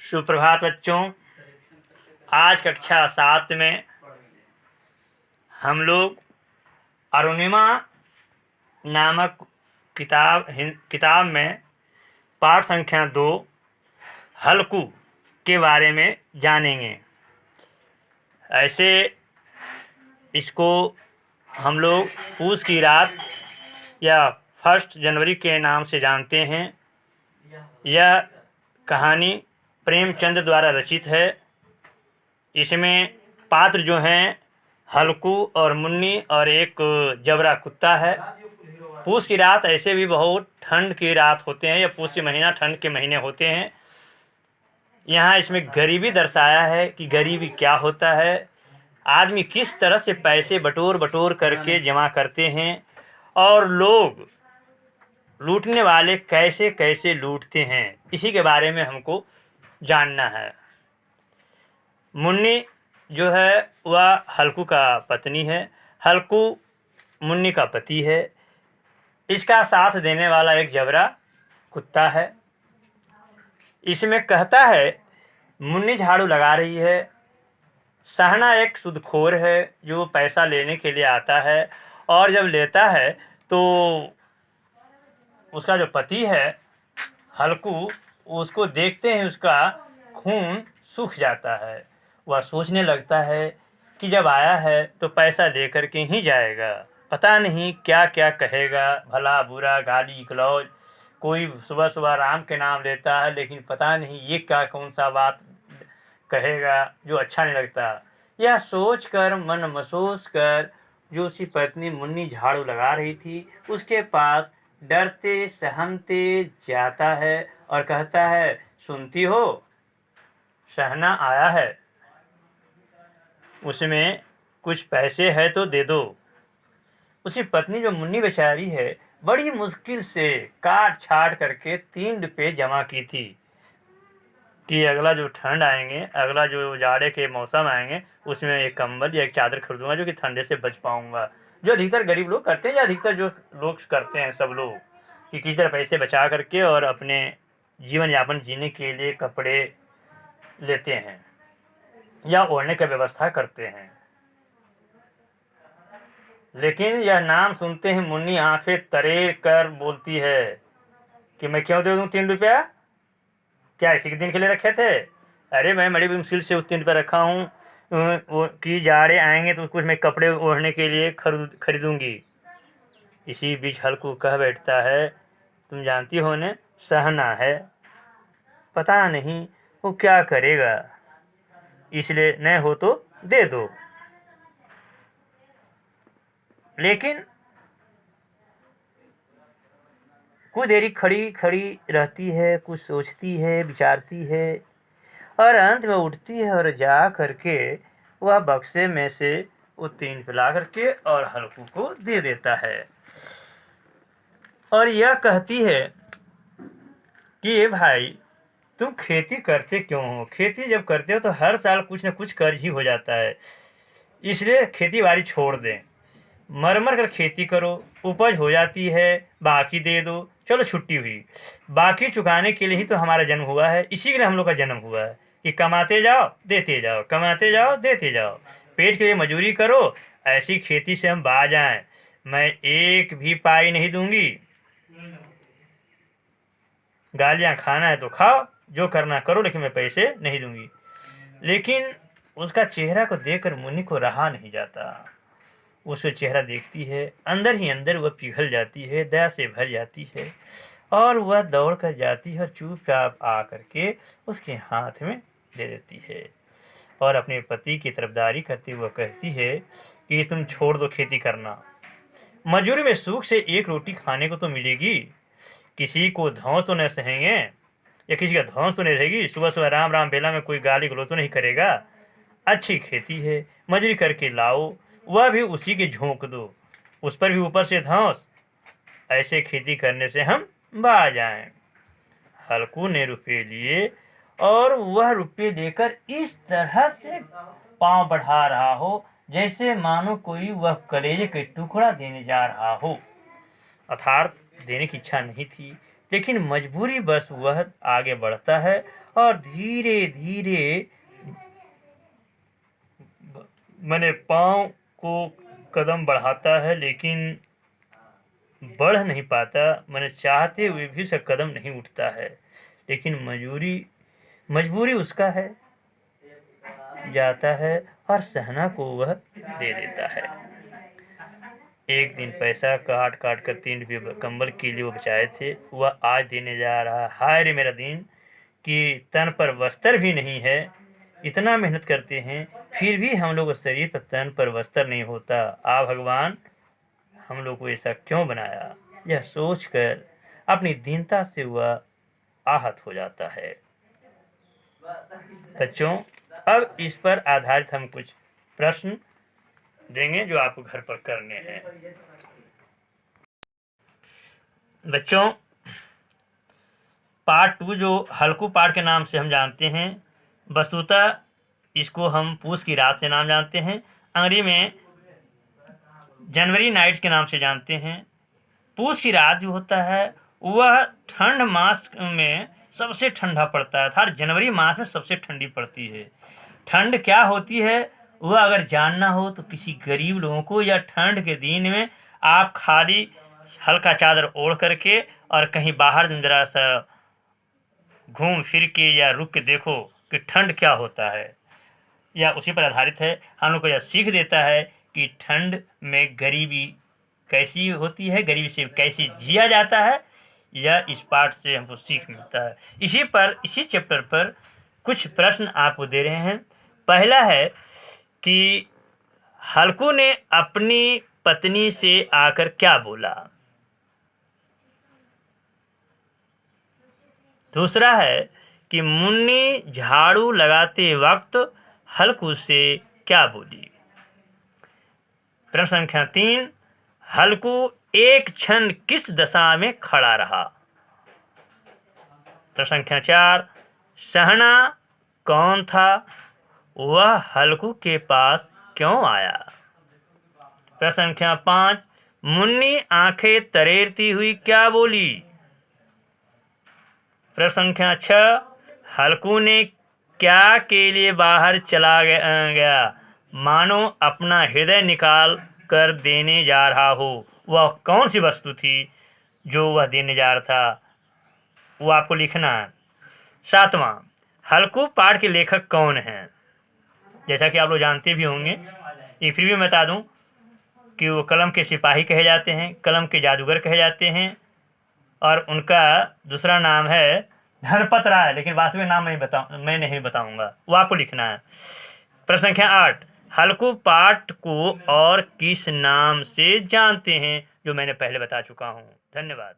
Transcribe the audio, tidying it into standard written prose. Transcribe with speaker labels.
Speaker 1: सुप्रभात बच्चों। आज कक्षा 7 में हम लोग अरुणिमा नामक किताब में पाठ संख्या 2 हल्कू के बारे में जानेंगे। ऐसे इसको हम लोग पूस की रात या 1 जनवरी के नाम से जानते हैं। यह कहानी प्रेमचंद द्वारा रचित है। इसमें पात्र जो हैं हल्कू और मुन्नी और एक जबरा कुत्ता है। पूस की रात ऐसे भी बहुत ठंड की रात होते हैं या पूस के महीना ठंड के महीने होते हैं। यहाँ इसमें गरीबी दर्शाया है कि गरीबी क्या होता है, आदमी किस तरह से पैसे बटोर करके जमा करते हैं और लोग लूटने वाले कैसे कैसे लूटते हैं, इसी के बारे में हमको जानना है। मुन्नी जो है वह हल्कू का पत्नी है, हल्कू मुन्नी का पति है। इसका साथ देने वाला एक जबरा कुत्ता है। इसमें कहता है मुन्नी झाड़ू लगा रही है, सहना एक सूदखोर है जो पैसा लेने के लिए आता है और जब लेता है तो उसका जो पति है हल्कू उसको देखते हैं उसका खून सूख जाता है। वह सोचने लगता है कि जब आया है तो पैसा लेकर के ही जाएगा, पता नहीं क्या क्या कहेगा, भला बुरा गाली गलौज। कोई सुबह सुबह राम के नाम लेता है लेकिन पता नहीं ये क्या कौन सा बात कहेगा जो अच्छा नहीं लगता। यह सोच कर मन महसूस कर जो उसकी पत्नी मुन्नी झाड़ू लगा रही थी उसके पास डरते सहमते जाता है और कहता है, सुनती हो, सहना आया है, उसमें कुछ पैसे है तो दे दो। उसकी पत्नी जो मुन्नी बेचारी है बड़ी मुश्किल से काट छाट करके 3 रुपये जमा की थी कि अगला जो ठंड आएंगे, अगला जो जाड़े के मौसम आएंगे उसमें एक कंबल या एक चादर खरीदूंगा जो कि ठंडे से बच पाऊंगा। जो अधिकतर गरीब लोग करते हैं या अधिकतर जो लोग करते हैं सब लोग कि किसी तरह पैसे बचा करके और अपने जीवन यापन जीने के लिए कपड़े लेते हैं या ओढ़ने की व्यवस्था करते हैं। लेकिन यह नाम सुनते ही मुन्नी आंखें तरे कर बोलती है कि मैं क्यों दे दूँ 3 रुपया, क्या इसी के दिन के लिए रखे थे? अरे मैं बड़ी मुश्किल से उस 3 रुपये रखा हूँ कि जाड़े आएंगे तो कुछ मैं कपड़े ओढ़ने के लिए खरीदूंगी। इसी बीच हल्कू कह बैठता है, तुम जानती हो ने, सहना है, पता नहीं वो क्या करेगा, इसलिए न हो तो दे दो। लेकिन कुछ देरी खड़ी खड़ी रहती है, कुछ सोचती है, विचारती है और अंत में उठती है और जा करके वह बक्से में से वो 3 पिला करके और हल्कू को दे देता है और यह कहती है कि ये भाई तुम खेती करते क्यों हो? खेती जब करते हो तो हर साल कुछ न कुछ कर्ज ही हो जाता है, इसलिए खेती बाड़ी छोड़ दें, मर कर खेती करो, उपज हो जाती है बाकी दे दो, चलो छुट्टी हुई। बाकी चुकाने के लिए ही तो हमारा जन्म हुआ है, इसी के लिए हम लोग का जन्म हुआ है कि कमाते जाओ देते जाओ, कमाते जाओ देते जाओ, पेट के लिए मजूरी करो, ऐसी खेती से हम बाज आएँ। मैं एक भी पाई नहीं दूंगी, गालियाँ खाना है तो खाओ, जो करना करो, लेकिन मैं पैसे नहीं दूंगी। लेकिन उसका चेहरा को देखकर मुन्नी को रहा नहीं जाता। उसका चेहरा देखती है, अंदर ही अंदर वह पिघल जाती है, दया से भर जाती है और वह दौड़ कर जाती है और चुपचाप आ करके उसके हाथ में दे देती है और अपने पति की तरफदारी करते हुए कहती है कि तुम छोड़ दो खेती करना, मजूरी में सुख से 1 रोटी खाने को तो मिलेगी, किसी को धौंस तो नहीं सहेंगे या किसी का धौंस तो नहीं रहेगी, सुबह सुबह राम राम बेला में कोई गाली गलौज तो नहीं करेगा, अच्छी खेती है, मजूरी करके लाओ, वह भी उसी के झोंक दो, उस पर भी ऊपर से धौंस, ऐसे खेती करने से हम बाज आएं। हल्कू ने रुपये लिए और वह रुपये लेकर इस तरह से पांव बढ़ा रहा हो जैसे मानो कोई वह कलेजे के टुकड़ा देने जा रहा हो। अर्थात देने की इच्छा नहीं थी, लेकिन मजबूरी बस वह आगे बढ़ता है और धीरे धीरे मैंने पाँव को कदम बढ़ाता है, लेकिन बढ़ नहीं पाता। मैंने चाहते हुए भी उसका कदम नहीं उठता है, लेकिन मजबूरी उसका है, जाता है और सहना को वह दे देता है। एक दिन पैसा काट काट कर 3 रुपये कंबल के लिए वो बचाए थे, वह आज देने जा रहा है। हाय रे मेरा दिन कि तन पर वस्त्र भी नहीं है। इतना मेहनत करते हैं फिर भी हम लोग शरीर पर तन पर वस्त्र नहीं होता। आ भगवान, हम लोग को ऐसा क्यों बनाया? यह सोचकर अपनी दीनता से वह आहत हो जाता है। बच्चों, अब इस पर आधारित हम कुछ प्रश्न देंगे जो आपको घर पर करने हैं। बच्चों, पार्ट 2 जो हल्कू पार्ट के नाम से हम जानते हैं, वस्तुतः इसको हम पूस की रात से नाम जानते हैं। अंग्रेजी में जनवरी नाइट्स के नाम से जानते हैं। पूस की रात जो होता है वह ठंड मास में सबसे ठंडा पड़ता है। हर जनवरी मास में सबसे ठंडी पड़ती है। ठंड क्या होती है वह अगर जानना हो तो किसी गरीब लोगों को, या ठंड के दिन में आप खाली हल्का चादर ओढ़ करके और कहीं बाहर जरा सा घूम फिर के या रुक के देखो कि ठंड क्या होता है। या उसी पर आधारित है। हम लोग को यह सीख देता है कि ठंड में गरीबी कैसी होती है, गरीबी से कैसे जिया जाता है। यह इस पाठ से हमको सीख मिलता है। इसी चैप्टर पर कुछ प्रश्न आपको दे रहे हैं। पहला है कि हल्कू ने अपनी पत्नी से आकर क्या बोला। दूसरा है कि मुन्नी झाड़ू लगाते वक्त हल्कू से क्या बोली। प्रश्न संख्या 3, हल्कू एक क्षण किस दशा में खड़ा रहा। प्रश्न संख्या 4, सहना कौन था, वह हल्कू के पास क्यों आया। प्रश्न संख्या 5, मुन्नी आंखें तरेरती हुई क्या बोली। प्रश्न संख्या 6, हल्कू ने क्या के लिए बाहर चला गया, मानो अपना हृदय निकाल कर देने जा रहा हो। वह कौन सी वस्तु थी जो वह देने जा रहा था, वो आपको लिखना है। 7वां, हल्कू पाठ के लेखक कौन हैं। जैसा कि आप लोग जानते भी होंगे, ये फिर भी मैं बता दूं कि वो कलम के सिपाही कहे जाते हैं, कलम के जादूगर कहे जाते हैं, और उनका दूसरा नाम है धनपत राय, लेकिन वास्तविक नाम मैं नहीं बताऊंगा, वो आपको लिखना है। प्रश्न संख्या 8, हल्कू पाठ को और किस नाम से जानते हैं, जो मैंने पहले बता चुका हूँ। धन्यवाद।